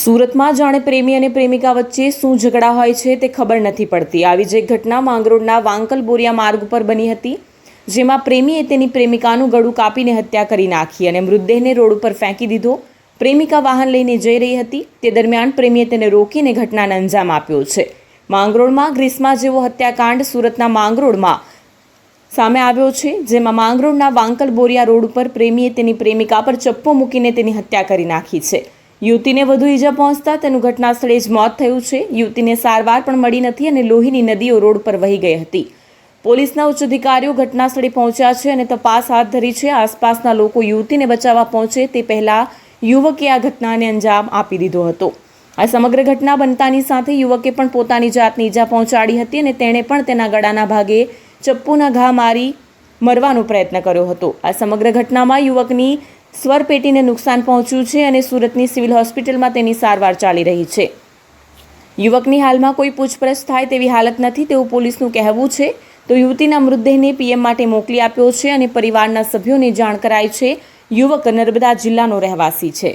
સુરતમાં જાણે પ્રેમી અને પ્રેમિકા વચ્ચે શું ઝઘડા હોય છે તે ખબર નથી પડતી। આવી જ એક ઘટના માંગરોળના વાંકલ બોરિયા માર્ગ પર બની હતી, જેમાં પ્રેમીએ તેની પ્રેમિકાનું ગળું કાપીને હત્યા કરી નાખી અને મૃતદેહને રોડ ઉપર ફેંકી દીધો। પ્રેમિકા વાહન લઈને જઈ રહી હતી, તે દરમિયાન પ્રેમીએ તેને રોકીને ઘટનાને અંજામ આપ્યો છે। માંગરોળમાં ગ્રીષ્મા જેવો હત્યાકાંડ સુરતના માંગરોળમાં સામે આવ્યો છે, જેમાં માંગરોળના વાંકલ બોરિયા રોડ ઉપર પ્રેમીએ તેની પ્રેમિકા પર ચપ્પુ મૂકીને તેની હત્યા કરી નાખી છે। યુવતીને વધુ ઈજા પહોંચતા તેનું ઘટના સ્થળે જ મોત થયું છે। યુવતીને સારવાર પણ મળી નથી અને લોહીની નદીઓ રોડ પર વહી ગઈ હતી। પોલીસના ઉચ્ચ અધિકારીઓ ઘટના સ્થળે પહોંચ્યા છે અને તપાસ હાથ ધરી છે। આસપાસના લોકો યુવતીને બચાવવા પહોંચે તે પહેલા યુવકે આ ઘટનાને અંજામ આપી દીધો હતો। આ સમગ્ર ઘટના બનતાની સાથે યુવકે પણ પોતાની જાતને ઈજા પહોંચાડી હતી અને તેણે પણ તેના ગળાના ભાગે ચપ્પુના ઘા મારી મરવાનો પ્રયત્ન કર્યો હતો। આ સમગ્ર ઘટનામાં યુવકની સ્વરપેટીને નુકસાન પહોંચ્યું છે અને સુરતની સિવિલ હોસ્પિટલમાં તેની સારવાર ચાલી રહી છે। યુવકની હાલમાં કોઈ પૂછપરછ થાય તેવી હાલત નથી તેવું પોલીસનું કહેવું છે। તો યુવતીના મૃતદેહને પીએમ માટે મોકલી આપ્યો છે અને પરિવારના સભ્યોને જાણ કરાઈ છે। યુવક નર્મદા જિલ્લાનો રહેવાસી છે।